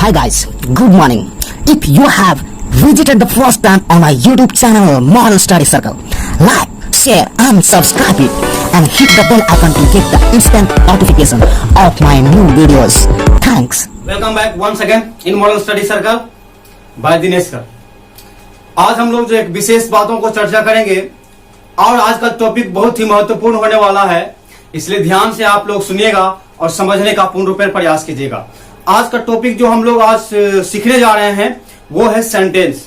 Hi guys, good morning. If you have visited the first time on my YouTube channel Moral Study Circle, like, share and subscribe it and hit the bell icon to get the instant notification of my new videos. Thanks. Welcome back once again in Moral Study Circle by Dinesh sir. आज हम लोग जो एक विशेष बातों को चर्चा करेंगे और आज का टॉपिक बहुत ही महत्वपूर्ण होने वाला है, इसलिए ध्यान से आप लोग सुनिएगा और समझने का पूर्ण रूपेण प्रयास कीजिएगा। आज का टॉपिक जो हम लोग आज सीखने जा रहे हैं वो है सेंटेंस।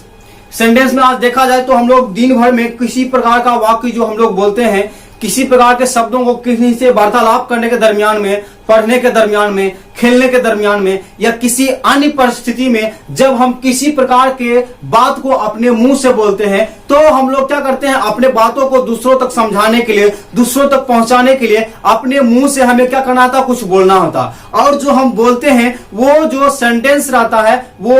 सेंटेंस में आज देखा जाए तो हम लोग दिन भर में किसी प्रकार का वाक्य जो हम लोग बोलते हैं, किसी प्रकार के शब्दों को किसी से वार्तालाप करने के दरमियान में, पढ़ने के दरमियान में, खेलने के दरमियान में या किसी अन्य परिस्थिति में जब हम किसी प्रकार के बात को अपने मुंह से बोलते हैं तो हम लोग क्या करते हैं, अपने बातों को दूसरों तक समझाने के लिए, दूसरों तक पहुंचाने के लिए अपने मुंह से हमें क्या करना था, कुछ बोलना होता। और जो हम बोलते हैं वो जो सेंटेंस रहता है वो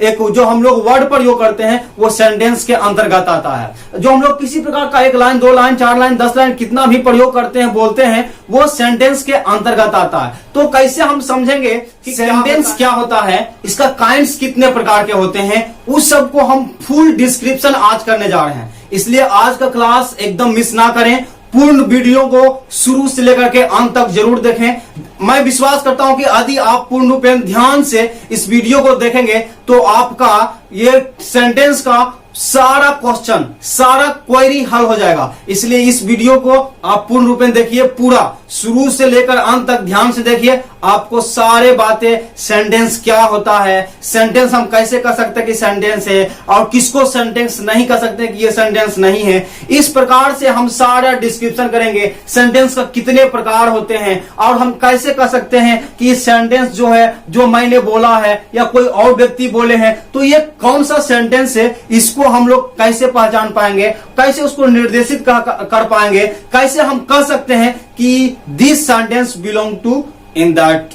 एक जो हम लोग वर्ड प्रयोग करते हैं वो सेंटेंस के अंतर्गत आता है। जो हम लोग किसी प्रकार का 1 लाइन 2 लाइन 4 लाइन 10 लाइन कितना भी प्रयोग करते हैं, बोलते हैं, वो सेंटेंस के अंतर्गत आता है। तो कैसे हम समझेंगे कि सेंटेंस क्या होता है, इसका काइंड्स कितने प्रकार के होते हैं, उस सब को हम फुल डिस्क्रिप्शन आज करने जा रहे हैं। इसलिए आज का क्लास एकदम मिस ना करें, पूर्ण वीडियो को शुरू से लेकर के अंत तक जरूर देखें। मैं विश्वास करता हूं कि यदि आप पूर्ण रूप में ध्यान से इस वीडियो को देखेंगे तो आपका ये सेंटेंस का सारा क्वेश्चन, सारा क्वेरी हल हो जाएगा। इसलिए इस वीडियो को आप पूर्ण रूप में देखिए, पूरा शुरू से लेकर अंत तक ध्यान से देखिए। आपको सारे बातें, सेंटेंस क्या होता है, सेंटेंस हम कैसे कर सकते हैं कि सेंटेंस है, और किसको सेंटेंस नहीं कर सकते कि ये सेंटेंस नहीं है, इस प्रकार से हम सारा डिस्क्रिप्शन करेंगे। सेंटेंस का कितने प्रकार होते हैं और हम कैसे कर सकते हैं कि सेंटेंस जो है, जो मैंने बोला है या कोई और व्यक्ति बोले हैं, तो ये कौन सा सेंटेंस है, इसको हम लोग कैसे पहचान पाएंगे, कैसे उसको निर्देशित कर पाएंगे, कैसे हम कह सकते हैं कि this sentence belong to in that,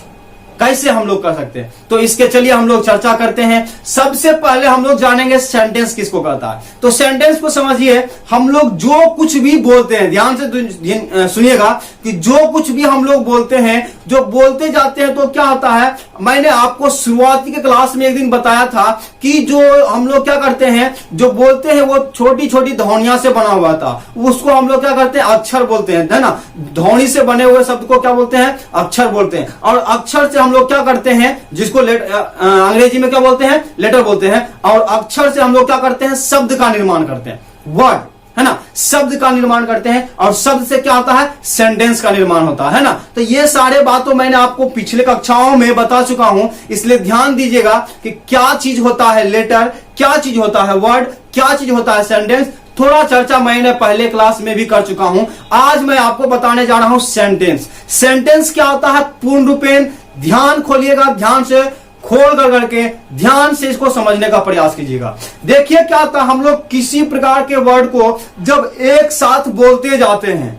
कैसे हम लोग कर सकते हैं। तो इसके चलिए हम लोग चर्चा करते हैं। सबसे पहले हम लोग जानेंगे सेंटेंस किसको कहता है। तो सेंटेंस को समझिए, हम लोग जो कुछ भी बोलते हैं, ध्यान से सुनिएगा कि जो कुछ भी हम लोग बोलते हैं, जो बोलते जाते हैं तो क्या होता है, मैंने आपको शुरुआती के क्लास में एक दिन बताया था कि जो हम लोग क्या करते हैं, जो बोलते हैं वो छोटी छोटी ध्वनियों से बना हुआ था, उसको हम लोग क्या करते हैं, अक्षर बोलते हैं, है ना। ध्वनि से बने हुए शब्द को क्या बोलते हैं, अक्षर बोलते हैं। और अक्षर से हम लोग क्या करते हैं, जिसको अंग्रेजी में क्या बोलते हैं, लेटर बोलते हैं। और अक्षर से हम लोग क्या करते हैं, शब्द का निर्माण करते हैं, वर्ड, है ना, शब्द का निर्माण करते हैं। और शब्द से क्या होता है, सेंटेंस का निर्माण होता है ना। तो ये सारे बातों मैंने आपको पिछले कक्षाओं में बता चुका हूं, इसलिए ध्यान दीजिएगा कि क्या चीज होता है लेटर, क्या चीज होता है वर्ड, क्या चीज होता है सेंटेंस। थोड़ा चर्चा मैंने पहले क्लास में भी कर चुका हूं। आज मैं आपको बताने जा रहा हूं सेंटेंस। सेंटेंस क्या होता है पूर्ण रूपेण, ध्यान खोलिएगा, ध्यान से खोल कर करके ध्यान से इसको समझने का प्रयास कीजिएगा। देखिए क्या होता है, हम लोग किसी प्रकार के वर्ड को जब एक साथ बोलते जाते हैं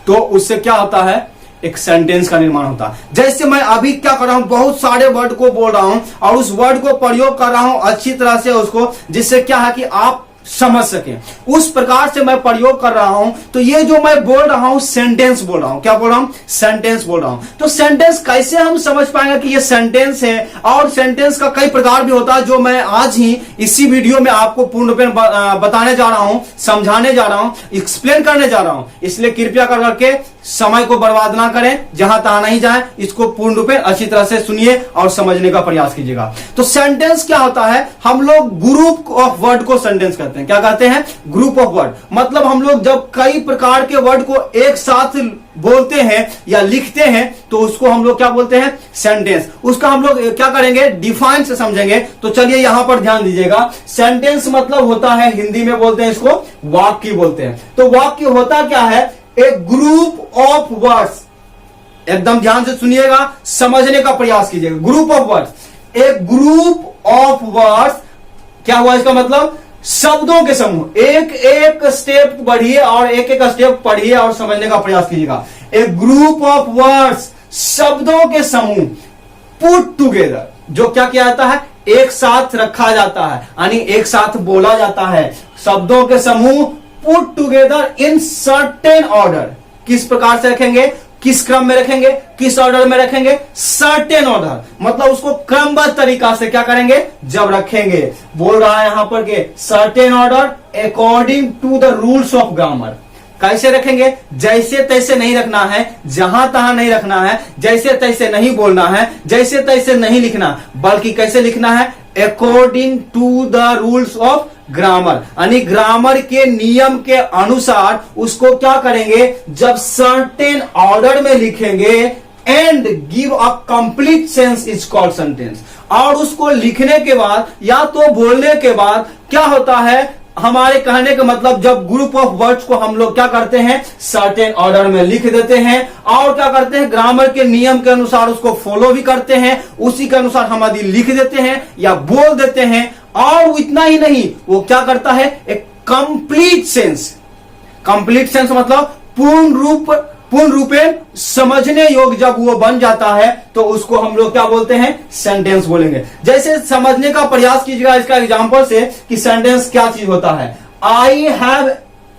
तो उससे क्या होता है, एक सेंटेंस का निर्माण होता है। जैसे मैं अभी क्या कर रहा हूं, बहुत सारे वर्ड को बोल रहा हूं और उस वर्ड को प्रयोग कर रहा हूं अच्छी तरह से उसको, जिससे क्या है कि आप समझ सके, उस प्रकार से मैं प्रयोग कर रहा हूं। तो ये जो मैं बोल रहा हूं सेंटेंस बोल रहा हूं, क्या बोल रहा हूं, सेंटेंस बोल रहा हूं। तो सेंटेंस कैसे हम समझ पाएंगे कि ये सेंटेंस है, और सेंटेंस का कई प्रकार भी होता है जो मैं आज ही इसी वीडियो में आपको पूर्ण रूप में बताने जा रहा हूं, समझाने जा रहा हूं, एक्सप्लेन करने जा रहा हूं। इसलिए कृपया करके समय को बर्बाद ना करें, जहां तहां नहीं जाए, इसको पूर्ण रूप में अच्छी तरह से सुनिए और समझने का प्रयास कीजिएगा। तो सेंटेंस क्या होता है, हम लोग ग्रुप ऑफ वर्ड को सेंटेंस कहते हैं। क्या कहते हैं, ग्रुप ऑफ वर्ड। मतलब हम लोग जब कई प्रकार के वर्ड को एक साथ बोलते हैं या लिखते हैं तो उसको हम लोग क्या बोलते हैं, सेंटेंस। उसका हम लोग क्या करेंगे, डिफाइन से समझेंगे। तो चलिए यहां पर ध्यान दीजिएगा। सेंटेंस मतलब होता है, हिंदी में बोलते हैं इसको वाक्य बोलते हैं। तो वाक्य होता क्या है, एक ग्रुप ऑफ वर्ड्स। एकदम ध्यान से सुनिएगा, समझने का प्रयास कीजिएगा। ग्रुप ऑफ वर्ड्स, एक ग्रुप ऑफ वर्ड्स क्या हुआ, इसका मतलब शब्दों के समूह। एक एक स्टेप बढ़िए और एक एक स्टेप पढ़िए और समझने का प्रयास कीजिएगा। एक ग्रुप ऑफ वर्ड्स, शब्दों के समूह, पुट टुगेदर, जो क्या किया जाता है, एक साथ रखा जाता है, यानी एक साथ बोला जाता है। शब्दों के समूह put together in certain order, किस प्रकार से रखेंगे, किस क्रम में रखेंगे, किस ऑर्डर में रखेंगे, सर्टेन ऑर्डर, मतलब उसको क्रमबद्ध तरीका से क्या करेंगे जब रखेंगे। बोल रहा है यहां पर के certain order according to the rules of grammar. कैसे रखेंगे, जैसे तैसे नहीं रखना है, जहां तहां नहीं रखना है, जैसे तैसे नहीं बोलना है, जैसे तैसे नहीं लिखना, बल्कि कैसे लिखना है, according to the rules of grammar, यानी ग्रामर के नियम के अनुसार उसको क्या करेंगे, जब सर्टेन ऑर्डर में लिखेंगे and give a complete sense is called sentence. और उसको लिखने के बाद या तो बोलने के बाद क्या होता है, हमारे कहने का मतलब जब ग्रुप ऑफ वर्ड्स को हम लोग क्या करते हैं, सर्टेन ऑर्डर में लिख देते हैं और क्या करते हैं, ग्रामर के नियम के अनुसार उसको फॉलो भी करते हैं, उसी के अनुसार हम यदि लिख देते हैं या बोल देते हैं। और इतना ही नहीं, वो क्या करता है, एक कंप्लीट सेंस, कंप्लीट सेंस मतलब पूर्ण रूपेण समझने योग्य जब वो बन जाता है तो उसको हम लोग क्या बोलते हैं, सेंटेंस बोलेंगे। जैसे समझने का प्रयास कीजिएगा इसका एग्जांपल से कि सेंटेंस क्या चीज होता है। आई हैव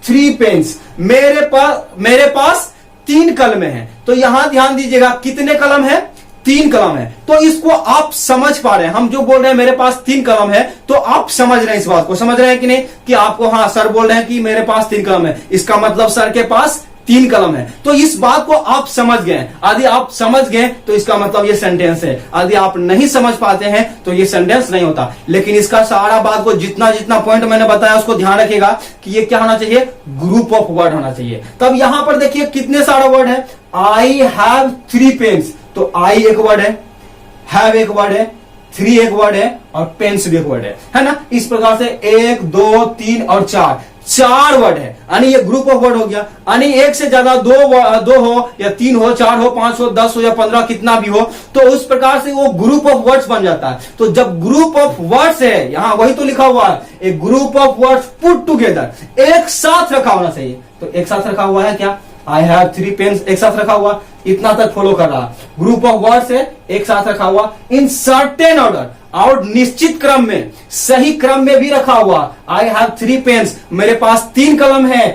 3 पेन्स, मेरे पास 3 कलमें हैं। तो यहां ध्यान दीजिएगा कितने कलम है, 3 कलम है। तो इसको आप समझ पा रहे हैं, हम जो बोल रहे हैं मेरे पास 3 कलम है, तो आप समझ रहे हैं इस बात को, समझ रहे हैं कि नहीं, कि आपको हाँ सर बोल रहे हैं कि मेरे पास 3 कलम है, इसका मतलब सर के पास 3 कलम है। तो इस बात को आप समझ गए। यदि आप समझ गए तो इसका मतलब ये सेंटेंस है। यदि आप नहीं समझ पाते हैं तो ये सेंटेंस नहीं होता। लेकिन इसका सारा बात को जितना पॉइंट मैंने बताया उसको ध्यान रखिएगा कि ये क्या होना चाहिए, ग्रुप ऑफ वर्ड होना चाहिए। तब यहां पर देखिए कितने सारे वर्ड है, आई हैव 3 पेन्स, तो आई एक वर्ड है एक वर्ड है, 3 एक वर्ड है और पेन्स भी एक वर्ड है ना। इस प्रकार से 1 2 3 और 4 वर्ड है, यानी ये ग्रुप ऑफ वर्ड हो गया। यानी एक से ज्यादा दो हो या 3 हो, 4 हो, 5 हो, 10 हो या 15 कितना भी हो, तो उस प्रकार से वो ग्रुप ऑफ वर्ड्स बन जाता है। तो जब ग्रुप ऑफ वर्ड्स है, यहां वही तो लिखा हुआ है, a group of words put together, एक साथ रखा होना चाहिए। तो एक साथ रखा हुआ है क्या, आई हैव 3 पेन्स एक साथ रखा हुआ, इतना तक फॉलो कर रहा। ग्रुप ऑफ वर्ड्स है एक साथ रखा हुआ इन सर्टेन ऑर्डर, और निश्चित क्रम में, सही क्रम में भी रखा हुआ। आई हैव 3 पेन्स, मेरे पास 3 कलम है,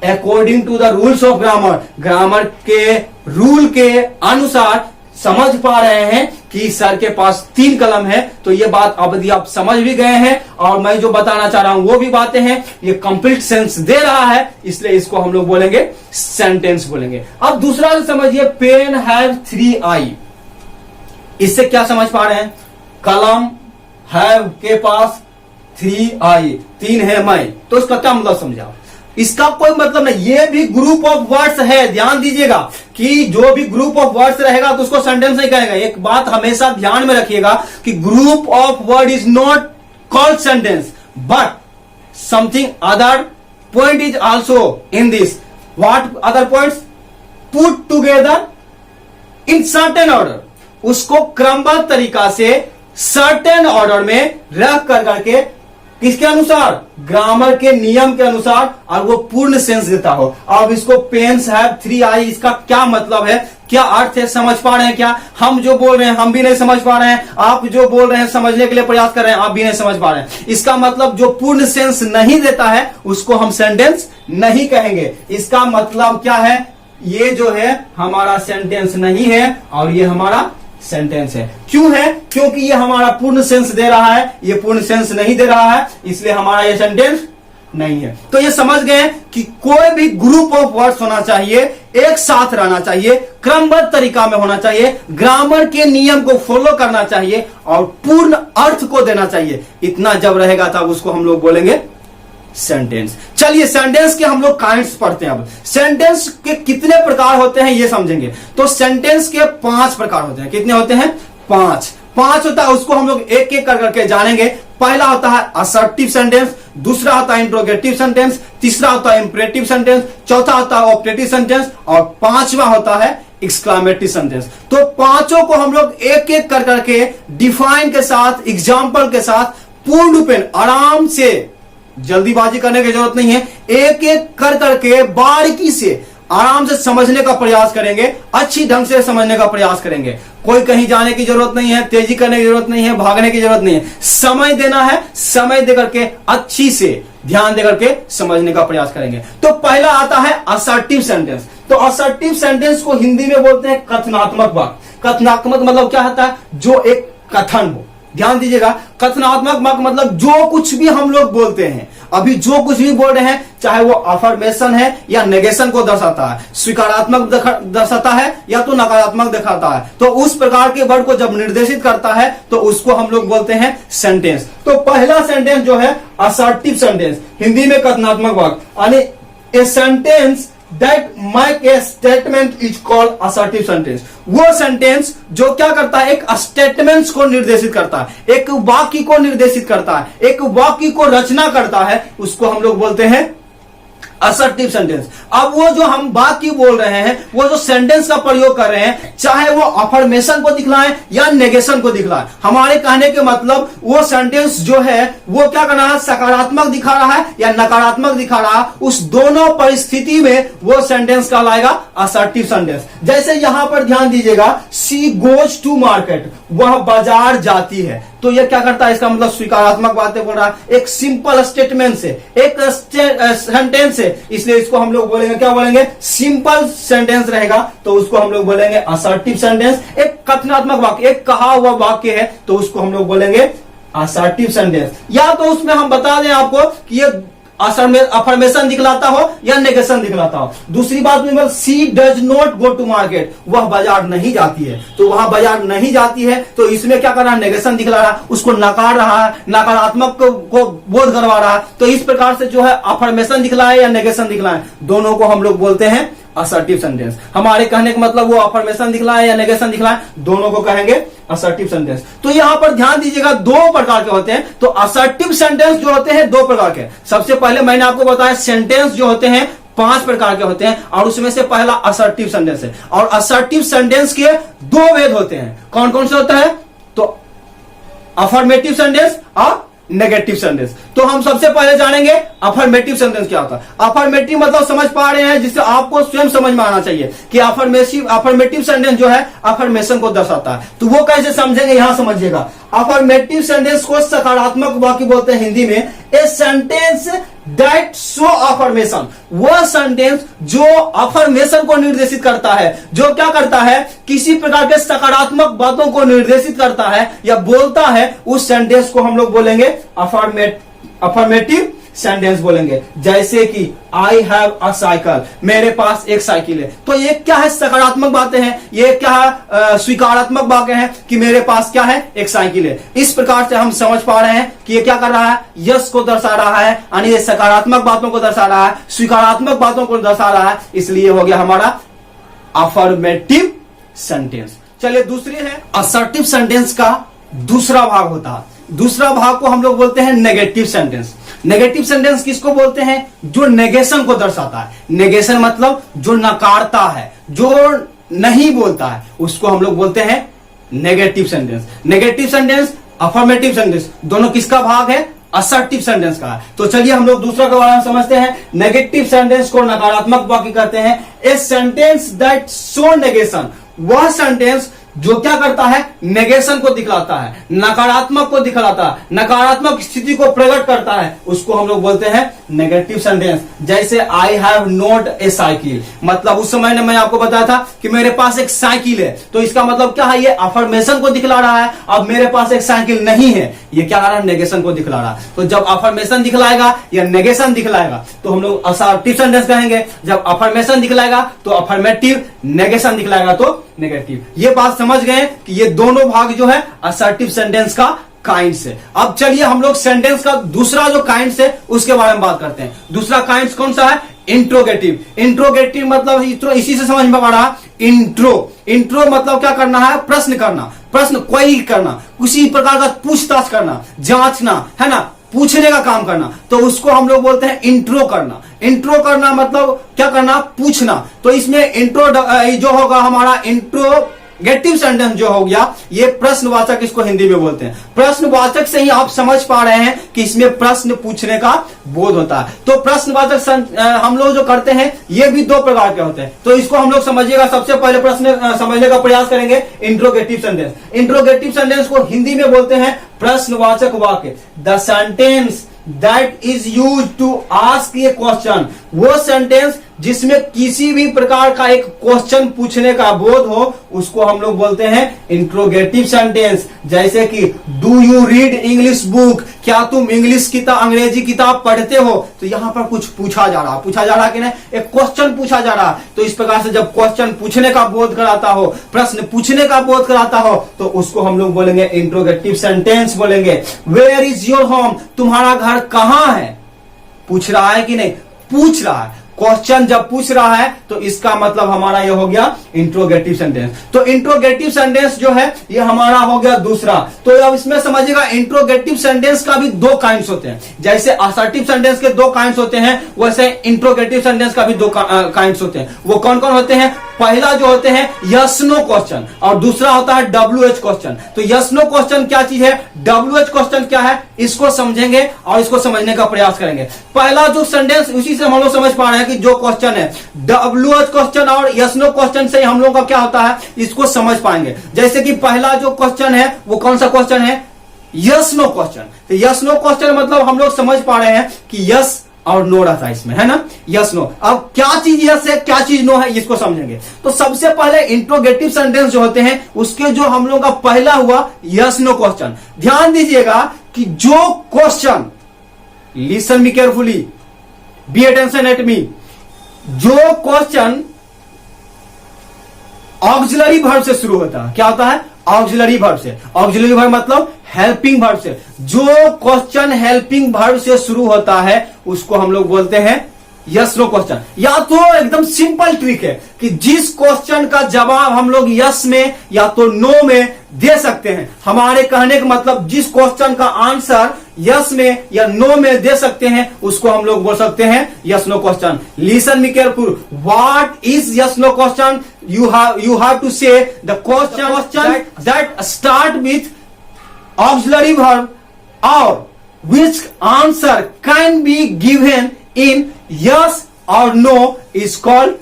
according to the rules of grammar, grammar के रूल के अनुसार समझ पा रहे हैं कि सर के पास 3 कलम है। तो ये बात अब यदि आप समझ भी गए हैं और मैं जो बताना चाह रहा हूं वो भी बातें हैं, ये कंप्लीट सेंस दे रहा है, इसलिए इसको हम लोग बोलेंगे सेंटेंस बोलेंगे। अब दूसरा समझिए, पेन हैव 3 आई, इससे क्या समझ पा रहे हैं, कलम हैव के पास 3 आई, 3 है मैं, तो इसका क्या मतलब समझा, इसका कोई मतलब नहीं, ये भी ग्रुप ऑफ वर्ड्स है। ध्यान दीजिएगा कि जो भी ग्रुप ऑफ वर्ड्स रहेगा तो उसको सेंटेंस नहीं कहेगा। एक बात हमेशा ध्यान में रखिएगा कि group of word is not called sentence, but something other point is also in this. What other points, put together in certain order, उसको क्रमबद्ध तरीका से सर्टेन ऑर्डर में रख करके, किसके अनुसार, ग्रामर के नियम के अनुसार, और वो पूर्ण सेंस देता हो। अब इसको पेन्स हैव 3 आई, इसका क्या मतलब है, क्या अर्थ है, समझ पा रहे हैं क्या? हम जो बोल रहे हैं हम भी नहीं समझ पा रहे हैं, आप जो बोल रहे हैं समझने के लिए प्रयास कर रहे हैं आप भी नहीं समझ पा रहे हैं। इसका मतलब जो पूर्ण सेंस नहीं देता है उसको हम सेंटेंस नहीं कहेंगे। इसका मतलब क्या है, ये जो है हमारा सेंटेंस नहीं है और ये हमारा सेंटेंस है। क्यों है, क्योंकि ये हमारा पूर्ण सेंस दे रहा है, ये पूर्ण सेंस नहीं दे रहा है, इसलिए हमारा ये सेंटेंस नहीं है। तो ये समझ गए कि कोई भी ग्रुप ऑफ वर्ड्स होना चाहिए, एक साथ रहना चाहिए, क्रमबद्ध तरीका में होना चाहिए, ग्रामर के नियम को फॉलो करना चाहिए और पूर्ण अर्थ को देना चाहिए। इतना जब रहेगा तब उसको हम लोग बोलेंगे सेंटेंस। चलिए सेंटेंस के हम लोग काइंड्स पढ़ते हैं। अब सेंटेंस के कितने प्रकार होते हैं ये समझेंगे। तो सेंटेंस के 5 प्रकार होते हैं। कितने होते हैं, 5 होता है। उसको हम लोग एक एक करके जानेंगे। पहला होता है असर्टिव सेंटेंस, दूसरा होता है इंट्रोगेटिव सेंटेंस, तीसरा होता है इंपरेटिव सेंटेंस, चौथा होता है ऑपरेटिव सेंटेंस और 5वां होता है एक्सक्लामेटरी सेंटेंस। तो पांचों को हम लोग एक एक करके डिफाइन के साथ, एग्जाम्पल के साथ, पूर्ण रूपेण आराम से, जल्दीबाजी करने की जरूरत नहीं है, एक एक करके बारीकी से आराम से समझने का प्रयास करेंगे, अच्छी ढंग से समझने का प्रयास करेंगे। कोई कहीं जाने की जरूरत नहीं है, तेजी करने की जरूरत नहीं है, भागने की जरूरत नहीं है। समय देना है, समय देकर के अच्छी से ध्यान देकर के समझने का प्रयास करेंगे। तो पहला आता है असर्टिव सेंटेंस। तो असर्टिव सेंटेंस को हिंदी में बोलते हैं कथनात्मक वाक्य। कथनात्मक मतलब क्या होता है, जो एक कथन हो। ध्यान दीजिएगा, कथनात्मक वाक्य मतलब जो कुछ भी हम लोग बोलते हैं, अभी जो कुछ भी बोल रहे हैं, चाहे वो अफर्मेशन है या नेगेशन को दर्शाता है, स्वीकारात्मक दर्शाता है या तो नकारात्मक दिखाता है, तो उस प्रकार के वर्ड को जब निर्देशित करता है तो उसको हम लोग बोलते हैं सेंटेंस। तो पहला सेंटेंस जो है असर्टिव सेंटेंस, हिंदी में कथनात्मक वाक्य, यानी a sentence that make a statement is called assertive sentence। वो सेंटेंस जो क्या करता है, एक स्टेटमेंट्स को निर्देशित करता है, एक वाक्य को निर्देशित करता है, एक वाक्य को रचना करता है, उसको हम लोग बोलते हैं असर्टिव सेंटेंस। अब वो जो हम वाक्य बोल रहे हैं, वो जो सेंटेंस का प्रयोग कर रहे हैं, चाहे वो अफर्मेशन को दिखलाएं या नेगेशन को दिखलाएं, हमारे कहने के मतलब वो सेंटेंस जो है वो क्या करना है, सकारात्मक दिखा रहा है या नकारात्मक दिखा रहा है, उस दोनों परिस्थिति में वो सेंटेंस कहलाएगा असर्टिव सेंटेंस। जैसे यहां पर ध्यान दीजिएगा, सी गोज टू मार्केट, वह बाजार जाती है, तो यह क्या करता है, इसका मतलब स्वीकारात्मक बातें बोल रहा है, एक सिंपल स्टेटमेंट से, एक सेंटेंस से, इसलिए इसको हम लोग बोलेंगे, क्या बोलेंगे, सिंपल सेंटेंस रहेगा, तो उसको हम लोग बोलेंगे असर्टिव सेंटेंस। एक कथनात्मक वाक्य, एक कहा हुआ वाक्य है, तो उसको हम लोग बोलेंगे असर्टिव सेंटेंस। या तो उसमें हम बता दें आपको कि ये अफर्मेशन दिखलाता हो या नेगेशन दिखलाता हो। दूसरी बात में she does not go to market, वह बाजार नहीं जाती है, तो वहां बाजार नहीं जाती है, तो इसमें क्या कर रहा है, नेगेशन दिखला रहा है, उसको नकार रहा है, नकारात्मक को बोध करवा रहा है। तो इस प्रकार से जो है अफर्मेशन दिखलाए या नेगेशन दिखलाए, दोनों को हम लोग बोलते हैं असर्टिव सेंटेंस। हमारे कहने का मतलब वो अफर्मेशन दिखलाए या नेगेशन दिखलाए, दोनों को कहेंगे असर्टिव सेंटेंस। तो यहां पर ध्यान दीजिएगा, दो प्रकार के होते हैं। तो असर्टिव सेंटेंस जो होते हैं दो प्रकार के। सबसे पहले मैंने आपको बताया सेंटेंस जो होते हैं 5 प्रकार के होते हैं, और उसमें से पहला असर्टिव सेंटेंस है। और असर्टिव सेंटेंस के 2 भेद होते हैं। कौन कौन से होता है, तो अफर्मेटिव सेंटेंस और नेगेटिव सेंटेंस। तो हम सबसे पहले जानेंगे अफर्मेटिव सेंटेंस क्या होता है। अफर्मेटिव मतलब समझ पा रहे हैं, जिससे आपको स्वयं समझ में आना चाहिए कि अफर्मेटिव सेंटेंस जो है अफर्मेशन को दर्शाता है। तो वो कैसे समझेंगे, यहां समझिएगा। अफर्मेटिव सेंटेंस को सकारात्मक वाक्य बोलते हैं हिंदी में। A sentence that show affirmation, वह सेंटेंस जो अफर्मेशन को निर्देशित करता है, जो क्या करता है, किसी प्रकार के सकारात्मक बातों को निर्देशित करता है या बोलता है, उस सेंटेंस को हम लोग बोलेंगे अफर्मेटिव सेंटेंस बोलेंगे। जैसे कि आई हैव अ साइकिल, मेरे पास एक साइकिल है, तो ये क्या है, सकारात्मक बातें हैं। ये क्या है, स्वीकारात्मक बातें हैं कि मेरे पास क्या है, एक साइकिल है। इस प्रकार से हम समझ पा रहे हैं कि ये क्या कर रहा है, यस को दर्शा रहा है, यानी ये सकारात्मक बातों को दर्शा रहा है, स्वीकारात्मक बातों को दर्शा रहा है, इसलिए हो गया हमारा अफर्मेटिव सेंटेंस। चलिए दूसरी है असर्टिव सेंटेंस का दूसरा भाग होता है। दूसरा भाग को हम लोग बोलते हैं नेगेटिव सेंटेंस। नेगेटिव सेंटेंस किसको बोलते हैं, जो नेगेशन को दर्शाता है। नेगेशन मतलब जो नकारता है, जो नहीं बोलता है, उसको हम लोग बोलते हैं negative sentence. Negative sentence, affirmative sentence, दोनों किसका भाग है, असर्टिव सेंटेंस का है। तो चलिए हम लोग दूसरा के बारे में समझते हैं। नेगेटिव सेंटेंस को नकारात्मक वाक्य कहते हैं। A sentence that show negation, वह सेंटेंस जो क्या करता है, नेगेशन को दिखलाता है, नकारात्मक को दिखलाता है, नकारात्मक स्थिति को प्रकट करता है, उसको हम लोग बोलते हैं नेगेटिव सेंटेंस। जैसे I have not a cycle, मतलब उस समय ने मैं आपको बताया था कि मेरे पास एक साइकिल है, तो इसका मतलब क्या है, ये अफर्मेशन को दिखला रहा है। अब मेरे पास एक साइकिल नहीं है, ये क्या कर रहा है, नेगेशन को दिखला रहा है। तो जब अफर्मेशन दिखलाएगा या नेगेशन दिखलाएगा तो हम लोग असर्टिव सेंटेंस कहेंगे। जब अफर्मेशन दिखलाएगा तो अफर्मेटिव, नेगेशन दिखलाएगा तो नेगेटिव। ये बात समझ गए कि ये दोनों भाग जो है असर्टिव सेंटेंस का काइंड्स है। अब चलिए हम लोग सेंटेंस का दूसरा जो काइंड्स है उसके बारे में बात करते हैं। दूसरा काइंड्स कौन सा है, इंट्रोगेटिव। इंट्रोगेटिव मतलब इसी से समझ में आ रहा, इंट्रो मतलब क्या करना है, प्रश्न करना, प्रश्न क्वेरी करना, किसी प्रकार का पूछताछ करना, जांचना, है ना, पूछने का काम करना, तो उसको हम लोग बोलते हैं इंट्रो करना। इंट्रो करना मतलब क्या करना, पूछना। तो इसमें इंट्रो जो होगा हमारा इंट्रोगेटिव सेंटेंस जो हो गया, ये प्रश्नवाचक इसको हिंदी में बोलते हैं। प्रश्नवाचक से ही आप समझ पा रहे हैं कि इसमें प्रश्न पूछने का बोध होता है। तो प्रश्नवाचक हम लोग जो करते हैं ये भी 2 प्रकार के होते हैं। तो इसको हम लोग समझिएगा। सबसे पहले प्रश्न समझने का प्रयास करेंगे, इंट्रोगेटिव सेंटेंस। इंट्रोगेटिव सेंटेंस को हिंदी में बोलते हैं प्रश्नवाचक वाक्य। The sentence that is used to ask a question, वो सेंटेंस जिसमें किसी भी प्रकार का एक क्वेश्चन पूछने का बोध हो, उसको हम लोग बोलते हैं इंट्रोगेटिव सेंटेंस। जैसे कि do you read English book, क्या तुम इंग्लिश किताब, अंग्रेजी किताब पढ़ते हो? तो यहां पर कुछ पूछा जा रहा कि नहीं, एक क्वेश्चन पूछा जा रहा। तो इस प्रकार से जब क्वेश्चन पूछने का बोध कराता हो, प्रश्न पूछने का बोध कराता हो, तो उसको हम लोग बोलेंगे इंट्रोगेटिव सेंटेंस बोलेंगे। वेयर इज योर होम, तुम्हारा घर कहां है? पूछ रहा है कि नहीं? पूछ रहा है। क्वेश्चन जब पूछ रहा है तो इसका मतलब हमारा ये हो गया इंट्रोगेटिव सेंटेंस। तो इंट्रोगेटिव सेंटेंस जो है ये हमारा हो गया दूसरा। तो अब इसमें समझिएगा इंट्रोगेटिव सेंटेंस का भी दो काइंड्स होते हैं। जैसे असर्टिव सेंटेंस के दो काइंड्स होते हैं, वैसे इंट्रोगेटिव सेंटेंस का भी दो काइंड्स होते हैं। वो कौन कौन होते हैं? पहला जो होते हैं यस नो क्वेश्चन और दूसरा होता है WH क्वेश्चन। तो यस नो क्वेश्चन क्या चीज है, WH क्वेश्चन क्या है, इसको समझेंगे और इसको समझने का प्रयास करेंगे। पहला जो सेंटेंस, उसी से हम लोग समझ पा रहे हैं कि जो क्वेश्चन है WH क्वेश्चन और यस नो क्वेश्चन से हम लोग का क्या होता है, इसको समझ पाएंगे। जैसे कि पहला जो क्वेश्चन है वो कौन सा क्वेश्चन है? Yes no question. तो यस नो क्वेश्चन मतलब हम लोग समझ पा रहे हैं कि यस और नो रहता है इसमें, है ना, यस नो। अब क्या चीज यस है, क्या चीज नो है, इसको समझेंगे। तो सबसे पहले इंट्रोगेटिव सेंटेंस जो होते हैं उसके जो हम लोग का पहला हुआ यस नो क्वेश्चन। ध्यान दीजिएगा कि जो question, listen me carefully, be attention at me, जो क्वेश्चन ऑक्सिलरी वर्ब से शुरू होता है, क्या होता है? ऑक्सिलरी वर्ब से। ऑक्सिलरी वर्ब मतलब हेल्पिंग वर्ब से। जो क्वेश्चन हेल्पिंग वर्ब से शुरू होता है उसको हम लोग बोलते हैं यस नो क्वेश्चन। या तो एकदम सिंपल ट्रिक है कि जिस क्वेश्चन का जवाब हम लोग यस में या तो नो में दे सकते हैं, हमारे कहने का मतलब जिस क्वेश्चन का आंसर यस में या नो में दे सकते हैं उसको हम लोग बोल सकते हैं yes no question. Listen me careful, what is yes no question? you have to say the question that start with auxiliary verb or which answer can be given in yes or no is called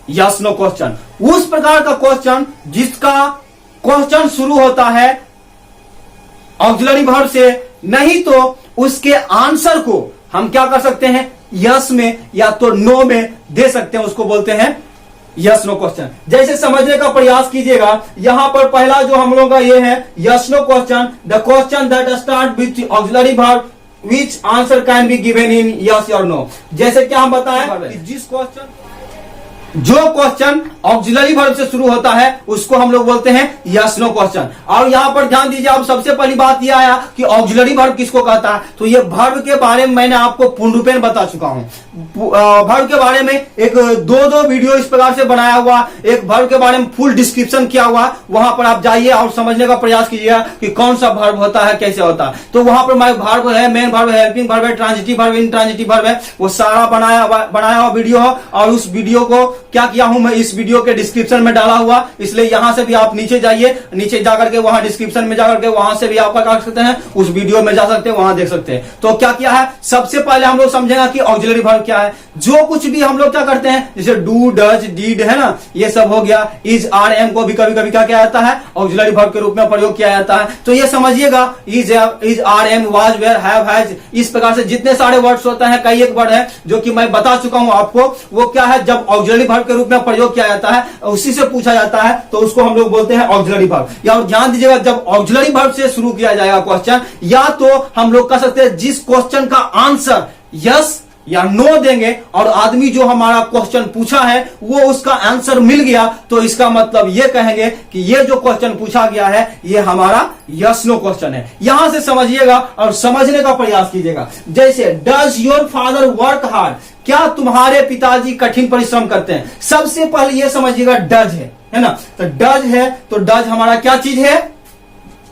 yes no question। उस प्रकार का question जिसका question शुरू होता है auxiliary verb से, नहीं तो उसके आंसर को हम क्या कर सकते हैं, यस में या तो नो में दे सकते हैं, उसको बोलते हैं यस नो क्वेश्चन। जैसे समझने का प्रयास कीजिएगा, यहां पर पहला जो हम लोगों का ये है yes no question, the question that start with auxiliary verb which answer can be given in yes or no. जैसे क्या हम बताएं, जिस क्वेश्चन, जो क्वेश्चन ऑक्सिलरी वर्ब से शुरू होता है उसको हम लोग बोलते हैं यस नो क्वेश्चन। और यहां पर ध्यान दीजिए, अब सबसे पहली बात यह आया कि ऑक्सिलरी वर्ब किसको कहता है। तो ये वर्ब के बारे में मैंने आपको पूर्ण रूपेण बता चुका हूं। वर्ब के बारे में एक दो वीडियो इस प्रकार से बनाया हुआ, एक वर्ब के बारे में फुल डिस्क्रिप्शन किया हुआ, वहां पर आप जाइए और समझने का प्रयास कीजिएगा कि कौन सा वर्ब होता है, कैसे होता है। तो वहां पर मैं वर्ब है, मेन वर्ब है, हेल्पिंग वर्ब है, ट्रांजिटिव वर्ब, इंट्रांजिटिव वर्ब है, वो सारा बनाया हुआ वीडियो है। और उस वीडियो को क्या किया हूं मैं, इस वीडियो के डिस्क्रिप्शन में डाला हुआ, इसलिए यहां से भी आप नीचे जाइए, नीचे जाकर के वहां डिस्क्रिप्शन में जाकर के वहां से भी आप क्या कर सकते हैं, उस वीडियो में जा सकते हैं, वहां देख सकते हैं। तो क्या किया है, सबसे पहले हम लोग समझेगा कि ऑक्सिलरी वर्ब क्या है। जो कुछ भी हम लोग क्या करते हैं, जैसे डू, डज, डीड, है ना, ये सब हो गया। इज, आर, एम को भी कभी कभी क्या किया जाता है, ऑक्सिलरी वर्ब के रूप में प्रयोग किया जाता है। तो ये समझिएगा, is, are, am, was, were, have, has, इस प्रकार से जितने सारे वर्ड्स होते हैं, कई एक वर्ड है जो कि मैं बता चुका हूं आपको, वो क्या है, जब ऑक्सिलरी वर्ब के रूप में प्रयोग किया जाता है, उसी से पूछा जाता है, तो उसको हम लोग बोलते हैं ऑक्सिलरी वर्ब। या ध्यान दीजिएगा, जब ऑक्सिलरी वर्ब से शुरू किया जाएगा क्वेश्चन, या तो हम लोग कह सकते हैं जिस क्वेश्चन का आंसर यस या नो देंगे और आदमी जो हमारा क्वेश्चन पूछा है वो उसका आंसर मिल गया, तो इसका मतलब ये कहेंगे कि ये जो क्वेश्चन पूछा गया है ये हमारा यस नो क्वेश्चन है। यहां से समझिएगा और समझने का प्रयास कीजिएगा। जैसे does your father work hard, क्या तुम्हारे पिताजी कठिन परिश्रम करते हैं। सबसे पहले ये समझिएगा डज है ना, तो डज है, तो डज हमारा क्या चीज है,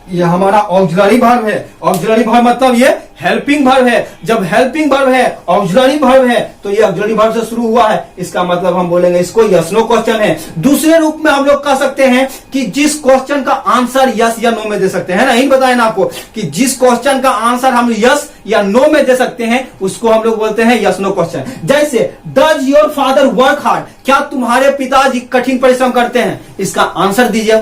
ये हमारा ऑक्सिलरी वर्ब है। ऑक्सिलरी वर्ब मतलब ये हेल्पिंग वर्ब है। जब हेल्पिंग वर्ब है, ऑक्सिलरी वर्ब है, तो ये ऑक्सिलरी वर्ब से शुरू हुआ है, इसका मतलब हम बोलेंगे इसको यस नो क्वेश्चन है। दूसरे रूप में हम लोग कह सकते हैं कि जिस क्वेश्चन का आंसर यस या नो में दे सकते हैं, ना, यही बताया ना आपको कि जिस क्वेश्चन का आंसर हम यस या नो में दे सकते हैं उसको हम लोग बोलते हैं यस नो क्वेश्चन। जैसे does your father work hard, क्या तुम्हारे पिताजी कठिन परिश्रम करते हैं, इसका आंसर दीजिए,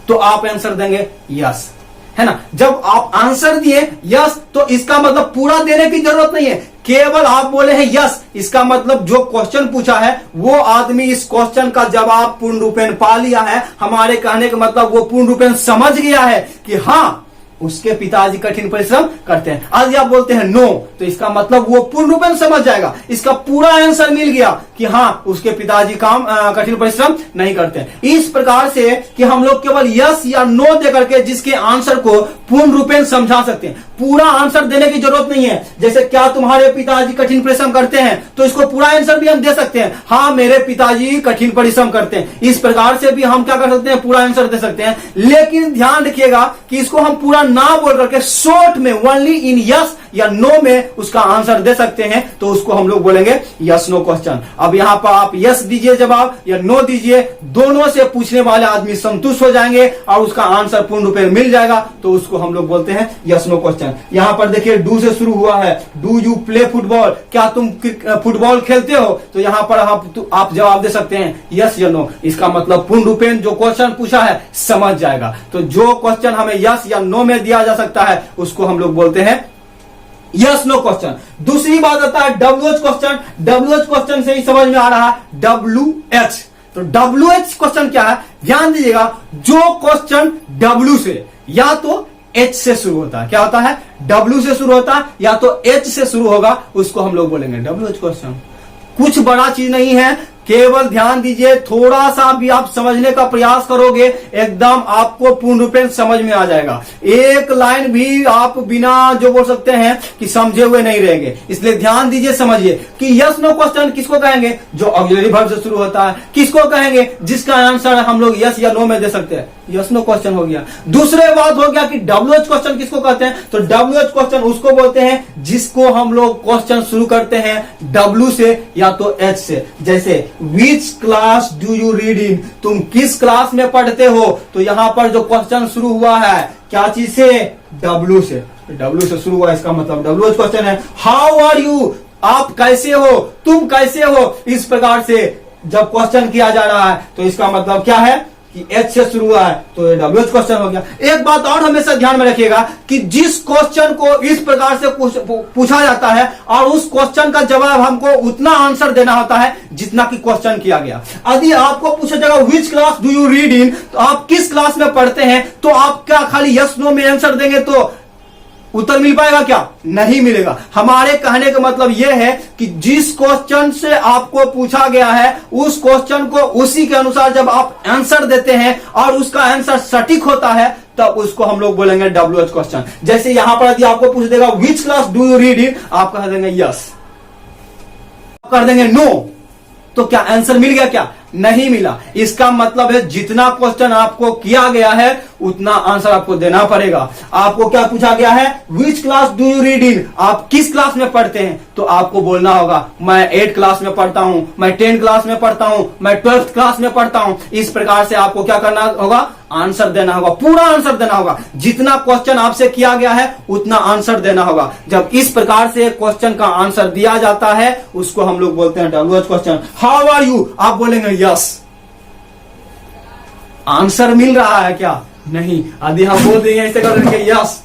तो आप आंसर देंगे यस, है ना। जब आप आंसर दिए यस, तो इसका मतलब पूरा देने की जरूरत नहीं है, केवल आप बोले हैं यस, इसका मतलब जो क्वेश्चन पूछा है वो आदमी इस क्वेश्चन का जवाब पूर्ण रूपेण पा लिया है। हमारे कहने का मतलब वो पूर्ण रूपेण समझ गया है कि हाँ उसके पिताजी कठिन परिश्रम करते हैं। यदि आप बोलते हैं नो, तो इसका मतलब वो पूर्ण रूपेण समझ जाएगा, इसका पूरा आंसर मिल गया कि हाँ उसके पिताजी कठिन परिश्रम नहीं करते हैं। इस प्रकार से कि हम लोग केवल यस या नो दे करके जिसके आंसर को पूर्ण रूपेण समझा सकते हैं। पूरा आंसर देने की जरूरत नहीं है। जैसे क्या तुम्हारे पिताजी कठिन परिश्रम करते हैं, तो इसको पूरा आंसर भी हम दे सकते हैं, हाँ मेरे पिताजी कठिन परिश्रम करते हैं। इस प्रकार से भी हम क्या कर सकते हैं, पूरा आंसर दे सकते हैं। लेकिन ध्यान रखिएगा कि इसको हम पूरा ना बोल करके शॉर्ट में ओनली इन यस या नो में उसका आंसर दे सकते हैं, तो उसको हम लोग बोलेंगे यस नो क्वेश्चन। अब यहां पर आप यस दीजिए जवाब या नो दीजिए, दोनों से पूछने वाले आदमी संतुष्ट हो जाएंगे और उसका आंसर पूर्ण रूपेण मिल जाएगा, तो उसको हम लोग बोलते हैं यस नो क्वेश्चन। यहां पर देखिए डू से शुरू हुआ है, डू यू प्ले फुटबॉल, क्या तुम फुटबॉल खेलते हो, तो यहां पर आप जवाब दे सकते हैं यस या नो। इसका मतलब पूर्ण रूपेण जो क्वेश्चन पूछा है समझ जाएगा। तो जो क्वेश्चन हमें यस या नो में दिया जा सकता है उसको हम लोग बोलते हैं यस नो क्वेश्चन। दूसरी बात आता है WH क्वेश्चन। WH क्वेश्चन से ही समझ में आ रहा है WH। तो WH क्वेश्चन क्या है, ध्यान दीजिएगा, जो क्वेश्चन W से या तो H से शुरू होता है, क्या होता है, W से शुरू होता है या तो H से शुरू होगा, उसको हम लोग बोलेंगे WH क्वेश्चन। कुछ बड़ा चीज नहीं है, केवल ध्यान दीजिए, थोड़ा सा भी आप समझने का प्रयास करोगे एकदम आपको पूर्ण रूपेण समझ में आ जाएगा। एक लाइन भी आप बिना जो बोल सकते हैं कि समझे हुए नहीं रहेंगे। इसलिए ध्यान दीजिए, समझिए कि यस नो क्वेश्चन किसको कहेंगे, जो ऑक्सिलरी वर्ब से शुरू होता है। किसको कहेंगे, जिसका आंसर हम लोग यस या नो में दे सकते हैं, यस नो क्वेश्चन हो गया। दूसरे बात हो गया कि WH क्वेश्चन किसको कहते हैं, तो WH क्वेश्चन उसको बोलते हैं जिसको हम लोग क्वेश्चन शुरू करते हैं W से या तो H से। जैसे which class do you read in, तुम किस क्लास में पढ़ते हो, तो यहां पर जो क्वेश्चन शुरू हुआ है क्या चीज से, W से। W से शुरू हुआ, इसका मतलब WH क्वेश्चन है। हाउ आर यू, आप कैसे हो, तुम कैसे हो। इस प्रकार से जब क्वेश्चन किया जा रहा है तो इसका मतलब क्या है कि H से शुरू हुआ है, तो WH क्वेश्चन हो गया। एक बात और हमेशा ध्यान में रखिएगा कि जिस क्वेश्चन को इस प्रकार से पूछा जाता है और उस क्वेश्चन का जवाब हमको उतना आंसर देना होता है जितना कि क्वेश्चन किया गया। यदि आपको पूछा जाएगा which class do you read in, तो आप किस क्लास में पढ़ते हैं, तो आप क्या खाली यस नो में आंसर देंगे तो उत्तर मिल पाएगा क्या, नहीं मिलेगा। हमारे कहने का मतलब यह है कि जिस क्वेश्चन से आपको पूछा गया है उस क्वेश्चन को उसी के अनुसार जब आप आंसर देते हैं और उसका आंसर सटीक होता है तब उसको हम लोग बोलेंगे WH क्वेश्चन। जैसे यहां पर यदि आपको पूछ देगा which class do you read in, आप कह देंगे यस, कर देंगे नो, तो क्या आंसर मिल गया, क्या नहीं मिला। इसका मतलब है जितना क्वेश्चन आपको किया गया है उतना आंसर आपको देना पड़ेगा। आपको क्या पूछा गया है, which class do you read in, आप किस क्लास में पढ़ते हैं, तो आपको बोलना होगा मैं 8 क्लास में पढ़ता हूं, मैं 10 क्लास में पढ़ता हूं, मैं 12th क्लास में पढ़ता हूं। इस प्रकार से आपको क्या करना होगा, आंसर देना होगा, पूरा आंसर देना होगा। जितना क्वेश्चन आपसे किया गया है उतना आंसर देना होगा। जब इस प्रकार से क्वेश्चन का आंसर दिया जाता है उसको हम लोग बोलते हैं WH question. How are you, आप बोलेंगे यस, आंसर मिल रहा है क्या, नहीं। यदि हम बोल देंगे ऐसे करके यस,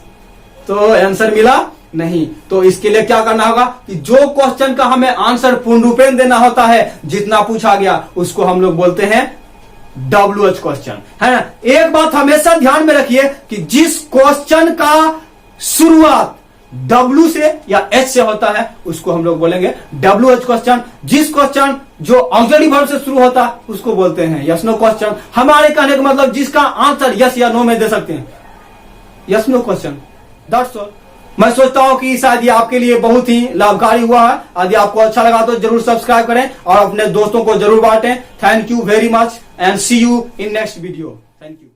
तो आंसर मिला नहीं। तो इसके लिए क्या करना होगा कि जो क्वेश्चन का हमें आंसर पूर्ण रूपेण देना होता है जितना पूछा गया उसको हम लोग बोलते हैं WH क्वेश्चन, है ना। एक बात हमेशा ध्यान में रखिए कि जिस क्वेश्चन का शुरुआत W से या H से होता है उसको हम लोग बोलेंगे WH क्वेश्चन। जिस क्वेश्चन जो ऑक्सिलरी वर्ब से शुरू होता है उसको बोलते हैं यस नो क्वेश्चन। हमारे कहने का मतलब जिसका आंसर यस या नो में दे सकते हैं, yes no question, that's all. मैं सोचता हूं कि शायद ये आपके लिए बहुत ही लाभकारी हुआ है। यदि आपको अच्छा लगा तो जरूर सब्सक्राइब करें और अपने दोस्तों को जरूर बांटें। Thank you very much and see you in next video. Thank you.